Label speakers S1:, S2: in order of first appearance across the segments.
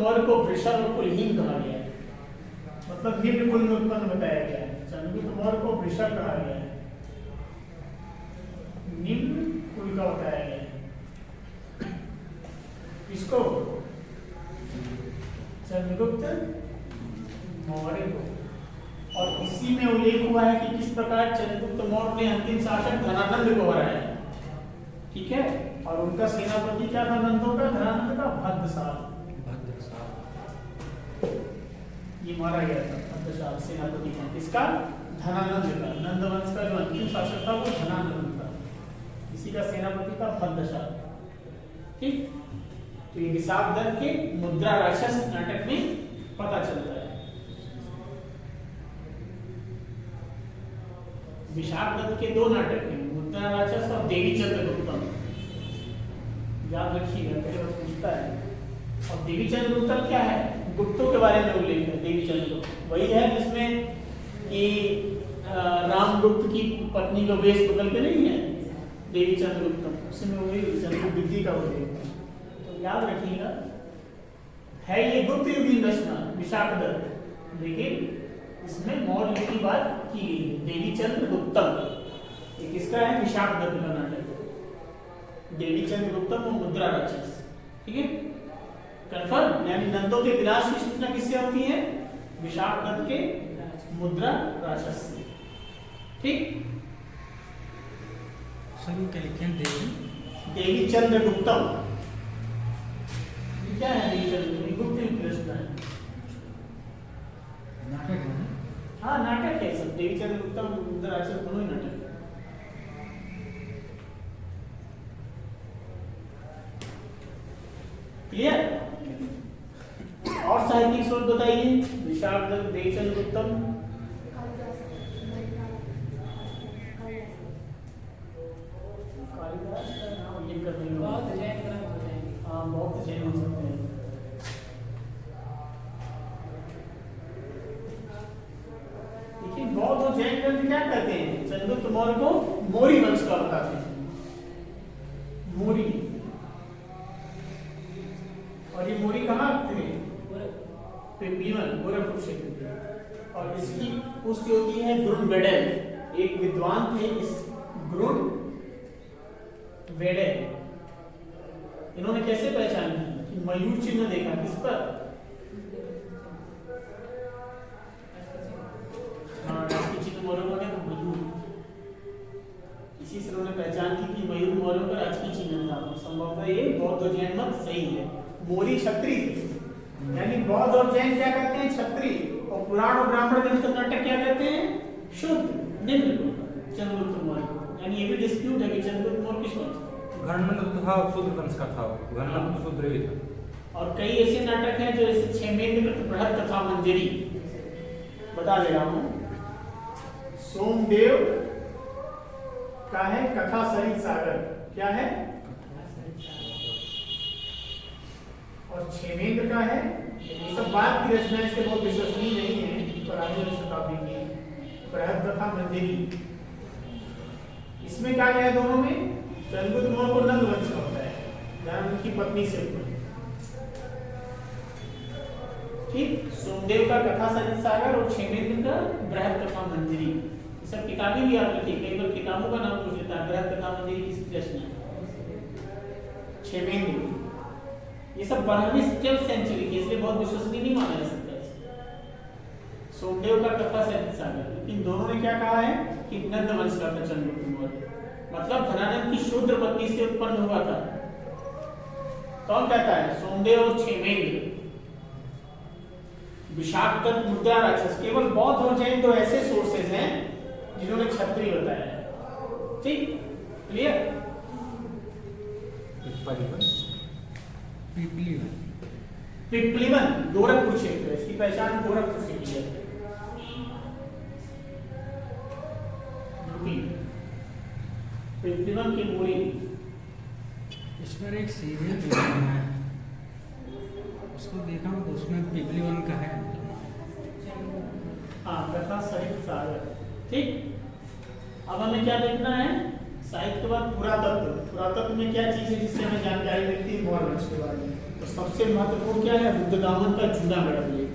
S1: मौर्य को वृषभ और कुलहीन कहा गया है, मतलब निम्न कुल में उत्पन्न बताया गया है। चंद्रगुप्त मौर्य को वृषभ कहा गया है, निम्न कुल का बताया गया है। इसको चंद्रगुप्त मौर्य को, और इसी में उल्लेख हुआ है कि किस प्रकार चंद्रगुप्त मौर्य ने अंतिम शासक धनानंद को हराया। ठीक है, और उनका सेनापति क्या था नंदों का, धनानंद का भद्रसाल। ये मारा गया था भद्रसाल सेनापति का, इसका धनानंद का, नंद वंश का जो अंतिम शासक था वो धनानंद था, इसी का सेनापति था भद्रसाल। ठीक, तो ये विशाखदत्त के मुद्रा राक्षस नाटक में पता चलता है। विशाखदत्त के दो नाटक हैं, मुद्रा राक्षस और देवी चंद्रगुप्तम। याद रखिएगा, पहले बार पूछता है। और देवी चंद्रगुप्तम क्या है, गुप्तों के बारे में उल्लेख है। देवी चंद्रगुप्त वही है जिसमें कि रामगुप्त की पत्नी का वेश बदल के नहीं है देवी चंद्रगुप्तम, उसमें वही चंद्रगुप्त का उल्लेख है। तो याद रखिएगा, है ये गुप्त युगीन रचना विशाखदत्त, लेकिन इसमें मौर्य की बात की गई है। देवी चंद्रगुप्तम ये किसका है, विशाखदत्त का नाटक, देवी चंद्रगुप्तम और मुद्रा राक्षस। ठीक है, कंफर्म, यानी नंदों के विनाश की सूचना किससे होती है, विशाखदत्त के मुद्रा राक्षस से। ठीक,
S2: सर क्या लिखे हैं,
S1: देवी चंद्रगुप्तम क्या है, देवी चंद्रगुप्त गुप्त युग रचना है,
S2: नाटक है।
S1: हाँ नाटक है सब, देवी चंद्रगुप्तम मुद्रा राक्षस दोनों ही नाटक है। क्लियर, और साहित्यिक स्रोत बताइए, विशाखदत्त, देवी चंद्रगुप्तम, कालिदास का नाम उल्लेख कर रही हूँ, हाँ बहुत जैन हो सकते हैं। देखिए बौद्ध और जैन ग्रंथ क्या कहते हैं, चंद्रगुप्त मौर्य को मौर्य वंश का बताते हैं, मौर्य। और ये मौर्य कहाँ थे, गोरखपुर क्षेत्र थे। और इसकी पुष्टि होती है ग्रुनवेडेल, एक विद्वान थे इस ग्रुनवेडेल। इन्होंने कैसे पहचान की कि मयूर चिन्ह देखा किस पर, इसी से उन्होंने पहचान की कि मयूर मौर्यों का राजकीय चिन्ह था। संभवतः ये बौद्ध और जैन मत सही है, मौर्य क्षत्रिय थे, यानी बौद्ध और जैन क्या कहते हैं, क्षत्रिय, और पुराण और ब्राह्मण ग्रंथ कर्नाटक क्या कहते हैं, शुद्ध निम्न चंद्रगुप्त मौर्य। यानी ये भी डिस्प्यूट है कि चंद्रगुप्त मौर्य किस वंश,
S2: घनमंत्र तो था शूद्र वंश का था, घनमंत्र तो शूद्र ही था।
S1: और कई ऐसे नाटक हैं जो जैसे क्षेमेंद्र बृहद कथा मंजरी, बता दे रहा हूं, सोमदेव का है कथा सरित सागर, क्या है, और क्षेमेंद्र का है, ये सब बात की रचना, इसके बहुत विश्वसनीय नहीं है, पर आगे शताब्दी की बृहद कथा मंजरी। इसमें क्या है, दोनों में चंद्रगुप्त मौर्य को नंद वंश का होता है, जहां उनकी पत्नी से ऊपर। ठीक, सोमदेव का कथा सरित सागर और क्षेमेंद्र का बृहद कथा मंजरी, ये सब किताबें भी याद रखिए, कई बार किताबों का नाम पूछ लेता है, बृहद कथा मंजरी किसकी रचना है, क्षेमेंद्र। ये सब 12वीं 12th सेंचुरी की, इसलिए बहुत विश्वसनीय नहीं माना जा सकता। सोमदेव का कथा सरित सागर, लेकिन दोनों ने क्या कहा है कि नंद वंश का था चंद्रगुप्त मौर्य, मतलब धनानंद की शूद्र पत्नी से उत्पन्न हुआ था। कौन कहता है, सोमदेव और क्षेमेंद्र। विशाखदत्त, मुद्रा राक्षस, केवल बौद्ध और जैन दो ऐसे सोर्सेज हैं जिन्होंने क्षत्रिय बताया है। ठीक, क्लियर। पिपलीवन गोरखपुर क्षेत्र है, इसकी पहचान गोरखपुर से की है। पिपलीवन की मूरी,
S2: इस पर एक सीरियल देखा है, उसको देखा हूँ, तो उसमें पिपलीवन का है।
S1: हाँ, कथा सरित सागर। ठीक, अब हमें क्या देखना है, साहित्य के बाद पुरातत्व। पुरातत्व में क्या चीज है जिससे हमें जानकारी मिलती है मौर्य वंश के बारे में। तो सबसे महत्वपूर्ण क्या है? रुद्रदामन का जूनागढ़ अभिलेख।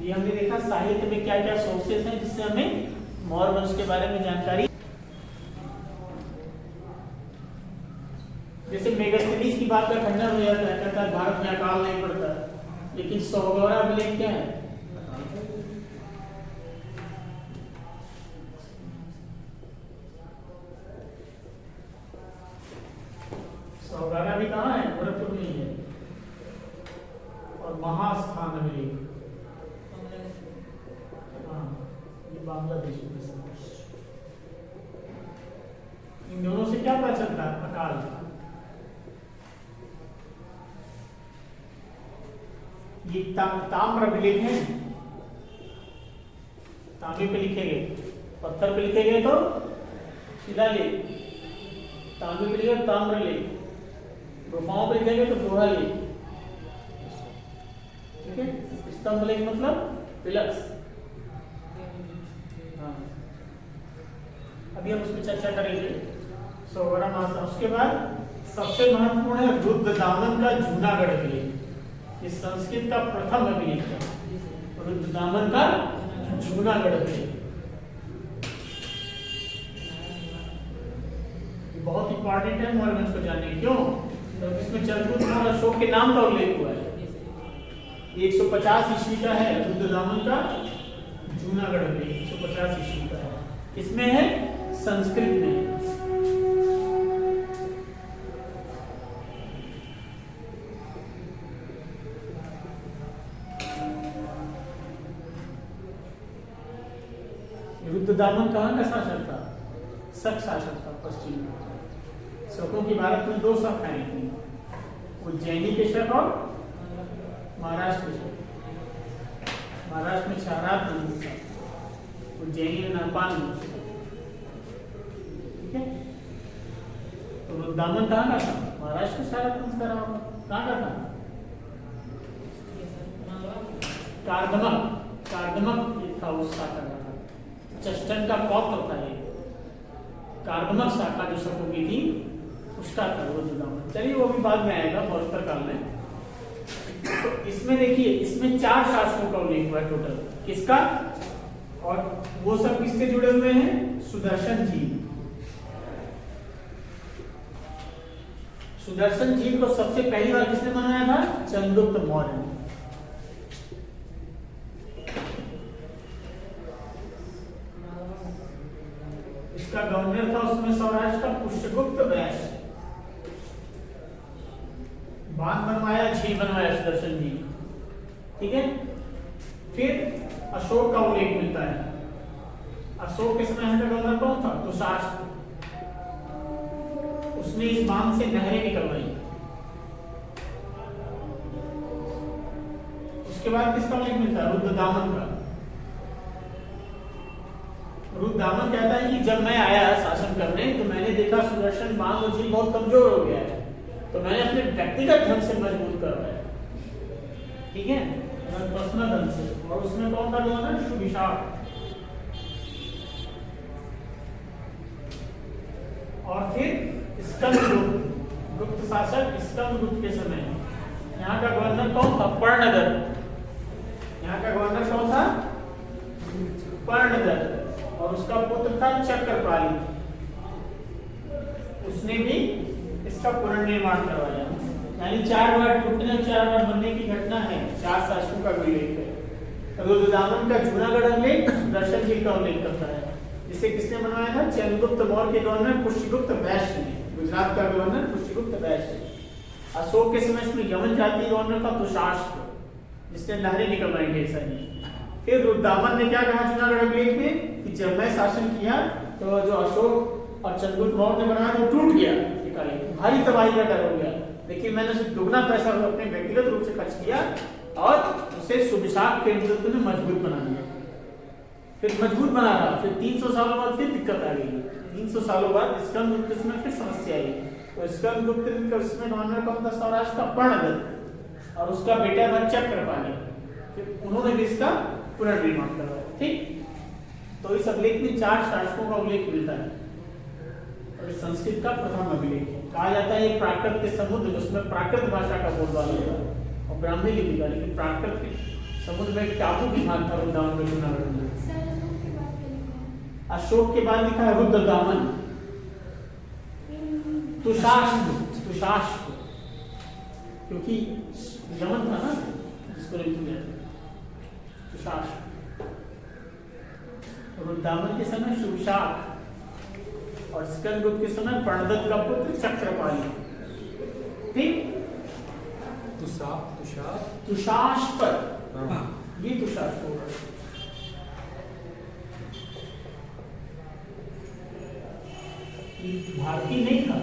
S1: ये हमने देखा साहित्य में क्या क्या सोर्सेस हैं जिससे हमें मौर्य वंश के बारे में जानकारी। जैसे मेगास्थनीज की बात का खंडन हो जाता है, कहता है भारत में अकाल नहीं पड़ता, लेकिन सौगौरा अभिलेख क्या है? सौगौरा भी कहाँ है? गोरखपुर में ही है। और महास्थान अभिलेख, हाँ, ये बांग्लादेश में। इन दोनों से क्या पता चलता है? अकाल। ये ताम्र अभिलेख है, तांबे पे लिखे गए, पत्थर पे लिखे गए तो शिलालेख, तांबे पे लिखे ताम्रलेख, गुफाओं पे लिखे गए तो दोहालेख, ठीक है। स्तंभलेख मतलब पिलर्स। हाँ, अभी हम उसमें चर्चा करेंगे। सौगौरा मासा। उसके बाद सबसे महत्वपूर्ण है रुद्रदामन का जूनागढ़ अभिलेख। ये संस्कृत का प्रथम अभिलेख है, रुद्रदामन का जूनागढ़ अभिलेख। बहुत इंपॉर्टेंट है मौर्य वंश को जानने। क्यों? तो इसमें चंद्रगुप्त और अशोक के नाम का उल्लेख हुआ है। 150 ईस्वी का है रुद्रदामन का जूनागढ़ अभिलेख, 150 ईस्वी का है। इसमें है संस्कृत में। रुद्रदामन कहाँ का शासक था? शक शासक था, पश्चिम। शकों की भारत में 2 शाखाएं थी, उज्जैनी के शक और महाराष्ट्र के शक। महाराष्ट्र में क्षारात वंश था, उज्जैनी में नापान वंश था, ठीक है। तो रुद्रदामन कहाँ का था? महाराष्ट्र में क्षारात वंश का रहा। कहाँ का था? कार्दमक था उस शाखा का। चष्टन का पौत्र था ये, कार्दमक शाखा जो शकों की थी उसका था रुद्रदामन। चलिए वो भी बाद में आएगा मौर्य काल में। तो इसमें देखिए, इसमें 4 शासकों का उल्लेख हुआ है टोटल। किसका? और वो सब किससे जुड़े हुए हैं? सुदर्शन झील। सुदर्शन झील को सबसे पहली बार किसने बनाया था? चंद्रगुप्त मौर्य ने। इसका गवर्नर था उसमें सौराष्ट्र का पुष्यगुप्त वैश्य। बांध बनवाया, झील बनवाया सुदर्शन जी, ठीक है। फिर अशोक का उल्लेख मिलता है। अशोक के समय यहाँ का गवर्नर कौन था? तुषार। उसने इस बांध से नहरें निकलवाई। उसके बाद किसका उल्लेख मिलता है? रुद्रदामन का। रुद्रदामन कहता है कि जब मैं आया शासन करने तो मैंने देखा सुदर्शन बांध और झील बहुत कमजोर हो गया है, तो मैंने अपने व्यक्तिगत ढंग से मजबूत करवाया, ठीक है, पर्सनल ढंग से। और उसमें कौन था गवर्नर? सुविशाल। और फिर स्कंदगुप्त, गुप्त शासक स्कंदगुप्त के समय यहाँ का गवर्नर कौन था? पर्णदर। यहाँ का गवर्नर कौन था? पर्णदर। और उसका पुत्र था चक्रपाली। उसने भी इसका पुनर्निर्माण करवाया। यानी 4 बार टूटने 4 बार बनने की घटना है। 4 शासकों का उल्लेख है। रुद्रदामन का जूनागढ़ अभिलेख सुदर्शन झील का उल्लेख करता है, जिसे किसने बनवाया था? चंद्रगुप्त मौर्य के गवर्नर पुष्यगुप्त वैश्य ने। गुजरात का गवर्नर पुष्यगुप्त वैश्य। अशोक के समय इसमें यमन जाति गवर्नर था तुषार, जिसने नहरें निकलवाई ढेर सारी। फिर रुद्रदामन ने क्या कहा जूनागढ़ अभिलेख में कि जब मैं शासन किया तो जो अशोक और चंद्रगुप्त मौर्य ने बनाया तो टूट गया, भारी तबाही का डर हो गया, लेकिन मैंने उसे दुगना पैसा अपने व्यक्तिगत रूप से खर्च किया और उसे सुविशाल के नेतृत्व में मजबूत बना दिया। फिर मजबूत बना रहा, फिर 300 सालों बाद फिर दिक्कत आ गई। 300 सालों बाद स्कंदगुप्त में फिर समस्या आई। तो स्कंदगुप्त का उसमें गवर्नर कौन था? सौराष्ट्र का पर्णदत्त। और उसका बेटा था चक्रपाली। फिर उन्होंने भी इसका पुनर्निर्माण करवाया। ठीक, तो इस अभिलेख में 4 शासकों का उल्लेख मिलता है और संस्कृत का प्रथम अभिलेख है। कहा जाता है ये प्राकृत के समुद्र, उसमें प्राकृत भाषा का बोलबाला होता है और ब्राह्मी लिपि का, लेकिन प्राकृत के समुद्र में एक टापू की भाग था वृंदावन में जूनागढ़ में। अशोक के बाद लिखा है रुद्रदामन, तुषाश्व, क्योंकि यमन था ना जिसको लिख दिया तुषाश्व। रुद्रदामन के समय शुशाक और स्कंदगुप्त के समय प्रणदत्त का पुत्र चक्रपाली। ठीक, तुषाश्व, ये तुषाश्व होगा। भारतीय नहीं था,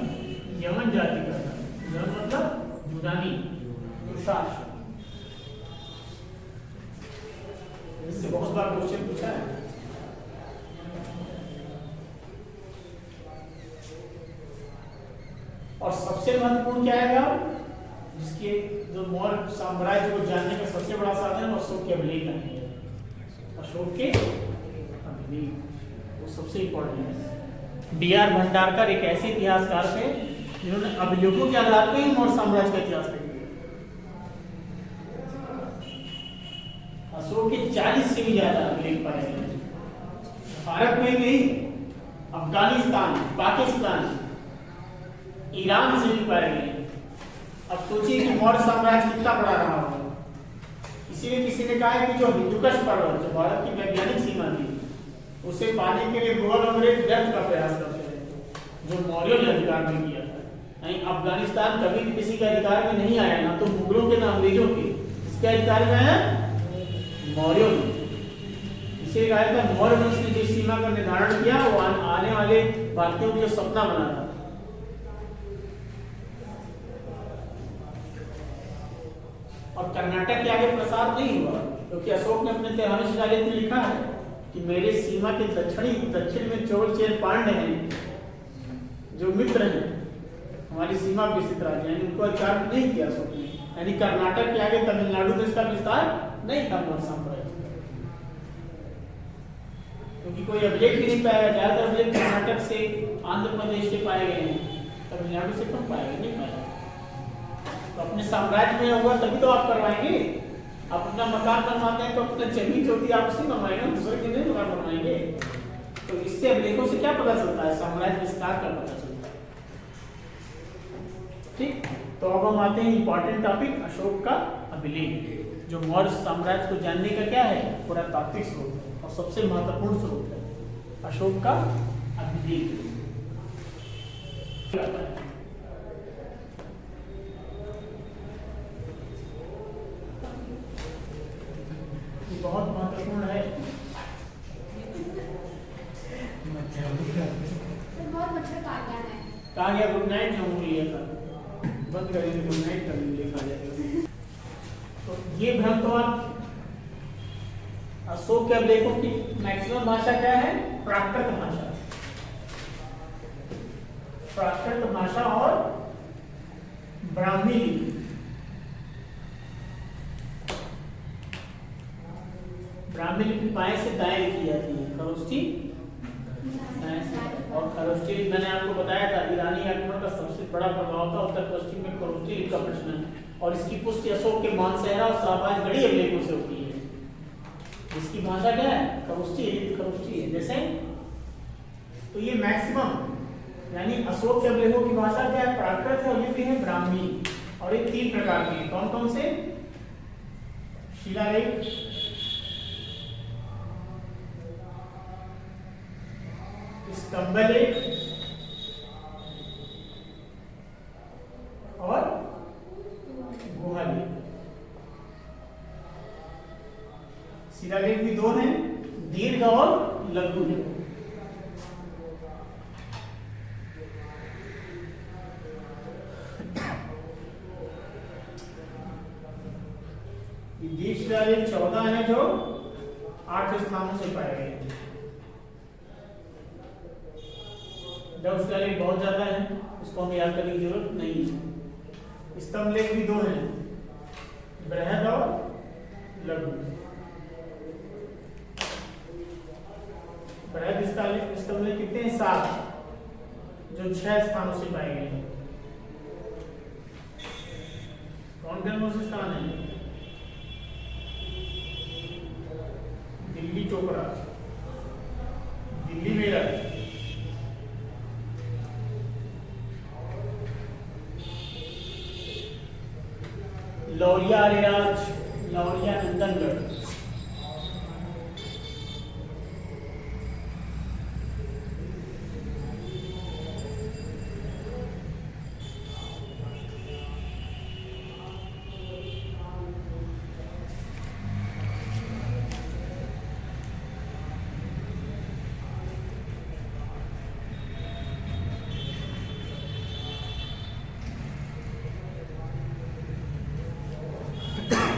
S1: यमन जाति का था। यमन मतलब यूनानी, तुषाश्व। इससे बहुत बार क्वेश्चन पूछा है। और सबसे महत्वपूर्ण क्या है, जिसके जो मौर्य साम्राज्य को जानने का सबसे बड़ा साधन है अशोक के अभिलेख है। अशोक के अभिलेख वो सबसे इंपॉर्टेंट है। B.R. भंडारकर एक ऐसे इतिहासकार थे जिन्होंने अभिलेखों के आधार पर ही मौर्य साम्राज्य का इतिहास लिख दिया। अशोक के 40 से भी ज्यादा अभिलेख पाए गए भारत में नहीं, अफगानिस्तान, पाकिस्तान, ईरान से भी पाए गए। अब सोचिए कि मौर्य साम्राज्य कितना बड़ा रहा होगा। इसीलिए किसी ने कहा है कि जो हिंदुकुश पर्वत, जो भारत की वैज्ञानिक सीमा थी, उसे पाने के लिए मुगल अंग्रेज व्यर्थ का प्रयास करते रहे, जो मौर्यों ने अधिकार में किया था। नहीं, अफगानिस्तान कभी भी किसी के अधिकार में नहीं आया, ना तो मुगलों के ना अंग्रेजों के। इसके अधिकार में है मौर्यों ने। इसे कहा था मौर्य वंश ने जिस सीमा का निर्धारण किया वो आने वाले भारतीयों को जो सपना बना था। और कर्नाटक के आगे प्रसार नहीं हुआ, क्योंकि अशोक ने अपने 13वें शिलालेख में लिखा है कि मेरे सीमा के दक्षिण में चोल चेर पांड्य हैं, जो मित्र हैं हमारी सीमा पे स्थित राज्य, यानी उनको अधिकार नहीं किया अशोक ने। यानी कर्नाटक के आगे तमिलनाडु देश का विस्तार नहीं था मौर्य साम्राज्य, क्योंकि कोई अभिलेख भी नहीं पाया। ज्यादातर अभिलेख कर्नाटक से, आंध्र प्रदेश से पाए गए हैं, तमिलनाडु से कम पाए गए, नहीं पाए। तो अपने साम्राज्य में होगा तभी तो आप करवाएंगे। आप अपना मकान बनवाते हैं तो अपना जमीन जो थी आप उसी बनवाएंगे, दूसरे के नहीं मकान बनवाएंगे। तो इससे अभिलेखों से क्या पता चलता है, साम्राज्य विस्तार का पता चलता है। ठीक, तो अब हम आते हैं इंपॉर्टेंट टॉपिक, अशोक का अभिलेख, जो मौर्य साम्राज्य को जानने का क्या है, पुरातात्विक स्रोत है और सबसे महत्वपूर्ण स्रोत है। अशोक का अभिलेख बहुत महत्वपूर्ण है।
S3: बहुत मच्छर काट रहा है।
S1: कहा गया गुड नाइट हम लिया था, बंद करेंगे गुड नाइट कर लिए खा जाएगा। तो ये भ्रम तो आप अशोक के अभिलेखों की मैक्सिमम भाषा क्या है, प्राकृत भाषा। प्राकृत भाषा और ब्राह्मी लिपि। ब्राह्मी लिपि बाएं से दाएं लिखी जाती है, खरोष्ठी दाएं से। और खरोष्ठी मैंने आपको बताया था ईरानी आक्रमण का सबसे बड़ा प्रभाव था उत्तर पश्चिम में खरोष्ठी लिपि का प्रचलन, और इसकी पुष्टि अशोक के मानसेहरा और शाहबाजगढ़ी अभिलेखों से होती है। इसकी भाषा क्या है, खरोष्ठी है। जैसे तो ये मैक्सिमम, यानी अशोक के अभिलेखों की भाषा क्या है, प्राकृत है और लिपि है ब्राह्मी। और ये 3 प्रकार की, कौन कौन से, शिलालेख, स्तंभलेख और गुहालेख। शिलालेख भी 2 हैं, दीर्घ और लघु है। दीर्घ शिलालेख 14 है जो 8 स्थानों से पाए गए। जब शिलालेख बहुत ज्यादा है उसको हम याद करने की जरूरत नहीं है। स्तंभलेख भी 2 हैं, बृहद और लघु। बृहद स्थल में कितने हैं? 7, जो 6 स्थानों से पाए गए हैं। कौन कौन से स्थान है? दिल्ली चोपड़ा, दिल्ली मेरठ, लौरिया अरेराज, लौरिया नंदनगढ़,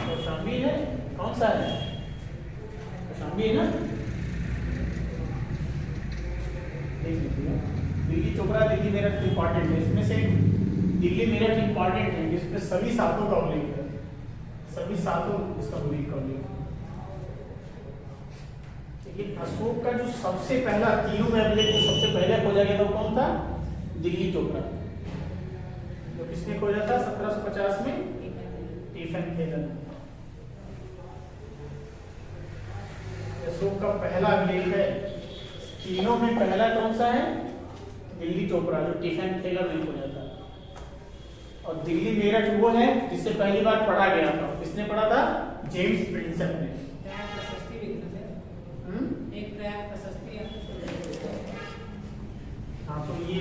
S1: कौशाम्बी है। कौन सा है? कौशाम्बी है ना? देख लीजिए, दिल्ली चोपड़ा, दिल्ली मेरठ इंपॉर्टेंट है। इसमें से दिल्ली मेरठ इंपॉर्टेंट है जिसमें सभी 7 का उल्लेख है, सभी 7 इसका उल्लेख का उल्लेख है। लेकिन अशोक का जो सबसे पहला तीनों में अभिलेख जो सबसे पहले खोजा गया था वो कौन था? दिल्ली चोपड़ा। जो किसने खोजा था? 1750 में स्टीफन थेलन। अशोक का पहला अभिलेख है। तीनों में पहला कौन सा है? दिल्ली चोपड़ा, जो स्टीफन थेलन ने खोजा था। और दिल्ली मेरठ वो है जिससे पहली बार पढ़ा गया था। किसने पढ़ा था? जेम्स प्रिंसेप ने। हाँ, तो ये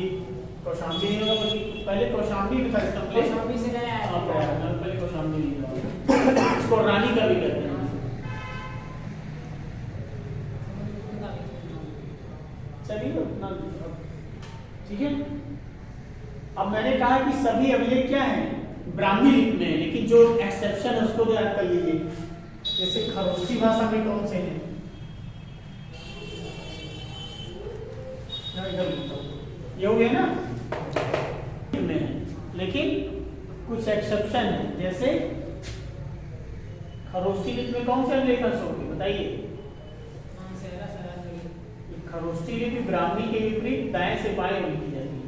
S1: कौशाम्बी नहीं होगा, बल्कि पहले कौशाम्बी में था इसका प्लेस।
S3: कौशाम्बी से गया है।
S1: हाँ, पहले कौशाम्बी नहीं था। इसको रानी का भी कहते हैं। चलिए उतना ठीक है। अब मैंने कहा कि सभी अभिलेख क्या हैं? ब्राह्मी लिपि में है, लेकिन जो एक्सेप्शन है उसको याद कर लीजिए। जैसे खरोष्ठी भाषा में कौन से हैं? ये हो गया ना, में है, लेकिन कुछ एक्सेप्शन है। जैसे खरोष्ठी लिपि में कौन से अभिलेख होंगे बताइए? खरोष्ठी लिपि ब्राह्मी के विपरीत दाएं से बाएं लिखी जाती है।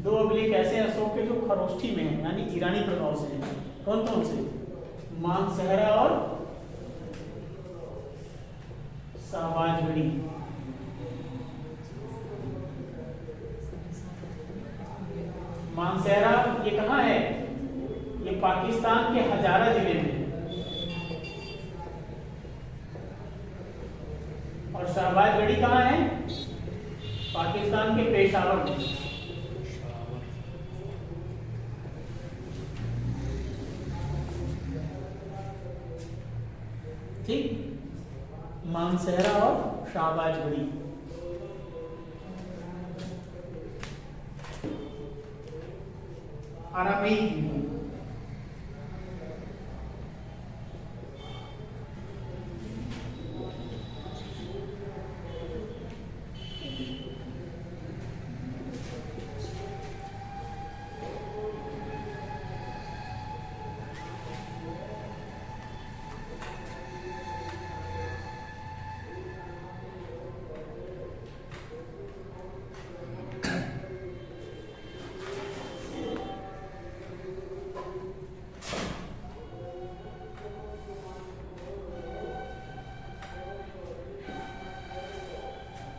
S1: दो अभिलेख ऐसे अशोक के जो खरोष्ठी में है, यानी ईरानी प्रभाव से है। कौन कौन से? मानसहरा और शाहबाजगढ़ी। मानसहरा ये कहाँ है? ये पाकिस्तान के हजारा जिले में। और शाहबाजगढ़ी कहाँ है? पाकिस्तान के पेशावर में। ठीक, मानसहरा और शाहबाजगढ़ी। अरामीक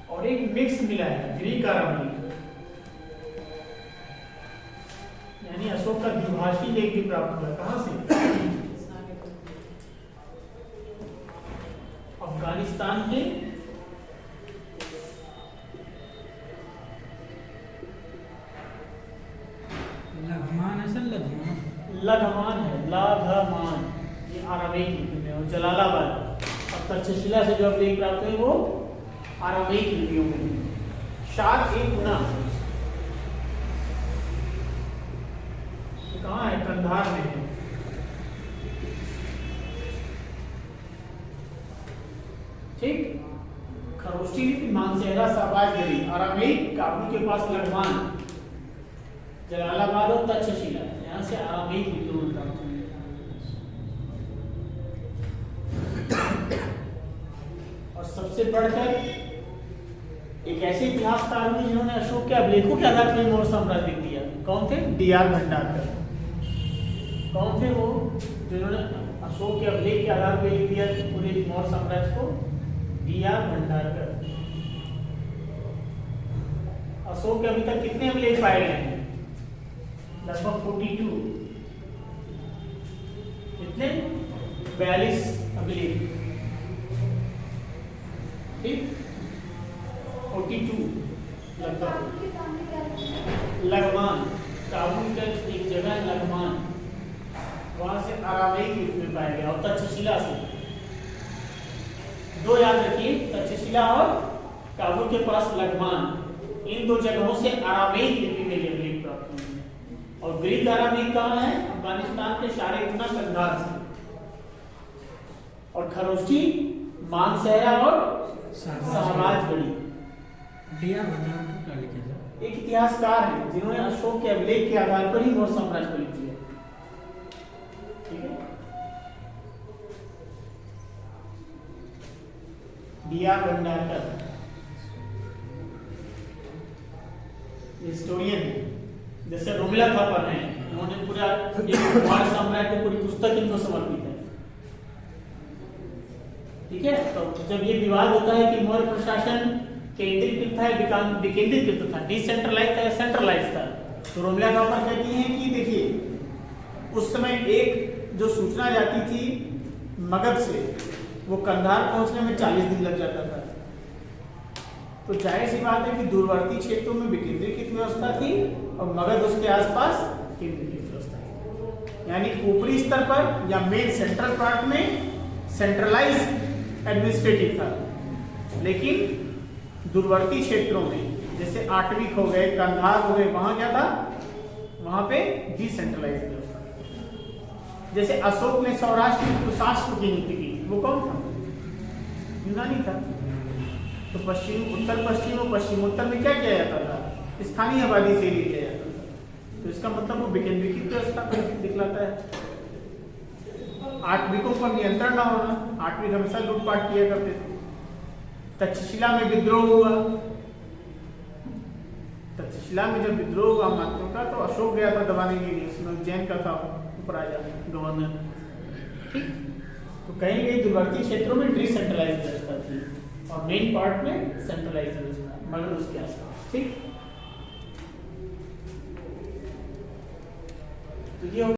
S1: और एक मिक्स मिला है, ग्रीक अरामीक, यानी अशोक का द्विभाषी लेख भी प्राप्त हुआ। कहां से? अफगानिस्तान के
S2: लघमान है सर, लघमान।
S1: लघमान है, लाघमान, ये अरामीक लिपि में। और जलालाबाद और तक्षशिला से जो अभिलेख प्राप्त हुए वो अरामीक लिपियों में। शार-ए-गुना कहाँ है? कंधार में है। ठीक, खरोष्ठी लिपि मानसहरा, शाहबाजगढ़ी, अरामीक काबुल के पास लघमान, जलालाबाद और तक्षशिला। यहाँ से आरामिक विद्रोह प्राप्त हुए। और सबसे बढ़कर एक ऐसे इतिहासकार हुए जिन्होंने अशोक के अभिलेखों के आधार पर मौर्य साम्राज्य लिख दिया। कौन थे? डी.आर. भंडारकर। कौन थे वो जिन्होंने अशोक के अभिलेख के आधार पर लिख दिया पूरे मौर्य साम्राज्य को? डी.आर. भंडारकर। अशोक के अभी तक कितने अभिलेख पाए गए हैं? लगभग 42। कितने? 42 अभिलेख। ठीक, 42 लगभग। लगमान, काबुल का एक जगह है लगमान, वहां से अरामेई युग में पाया गया। और तक्षशिला से, दो याद रखिए, तक्षशिला और काबुल के पास लगमान, इन दो जगहों से अरामेई लिपि में अभिलेख प्राप्त हुए हैं। और ग्रीक अरामेई कहाँ है? अफगानिस्तान के शारेकुना कंधार से। और खरोष्ठी, मानसहरा और शाहबाजगढ़ी।
S2: डी.आर. भंडारकर का लिखे थे।
S1: एक इतिहासकार हैं जिन्होंने अशोक के अभिलेख के आधार पर ही मौर्य साम्राज्य को लिख दिया। ठीक है, डी.आर. भंडारकर हिस्टोरियन है। जैसे रोमिला थापर हैं, उन्होंने पूरा मौर्य साम्राज्य की पूरी पुस्तक इनको समर्पित है। ठीक है, तो जब ये विवाद होता है कि मौर्य प्रशासन केंद्रीकृत था या विकेंद्रीकृत था, डिसेंट्रलाइज था या सेंट्रलाइज था, तो रोमिला थापर कहती हैं कि देखिए उस समय एक जो सूचना जाती थी मगध से, वो कंधार पहुंचने में 40 दिन लग जाता था। तो जाहिर सी बात है कि दूरवर्ती क्षेत्रों में विकेंद्रीकृत व्यवस्था थी और मगध उसके आसपास केंद्रीकृत व्यवस्था थी। यानी ऊपरी स्तर पर या मेन सेंट्रल पार्ट में सेंट्रलाइज एडमिनिस्ट्रेटिव था, लेकिन दूरवर्ती क्षेत्रों में जैसे आटविक हो गए, कंधार हो गए, वहां क्या था? वहां पे डिसेंट्रलाइज व्यवस्था। जैसे अशोक ने सौराष्ट्र में कुशास्त्र की नीति की, वो कौन था? यूनानी था। तो पश्चिम उत्तर पश्चिम और पश्चिमोत्तर में क्या किया जाता था? स्थानीय आबादी से ही किया जाता था। तो इसका मतलब वो विकेंद्रीकृत व्यवस्था दिखलाता है। आटविकों पर नियंत्रण न होना, आटविक हमेशा लूटपाट किया करते थे। तक्षशिला में विद्रोह हुआ, तक्षशिला में जब विद्रोह हुआ मात्यों का, तो अशोक गया था दबाने के लिए, उसमें जैन का था उपराजा गवर्नर। ठीक, तो कहीं कहीं दूरवर्ती क्षेत्रों में डिसेंट्रलाइज व्यवस्था थी और मेन पार्ट में सेंट्रलाइज व्यवस्था, मगर उसके आसपास। ठीक, तो ये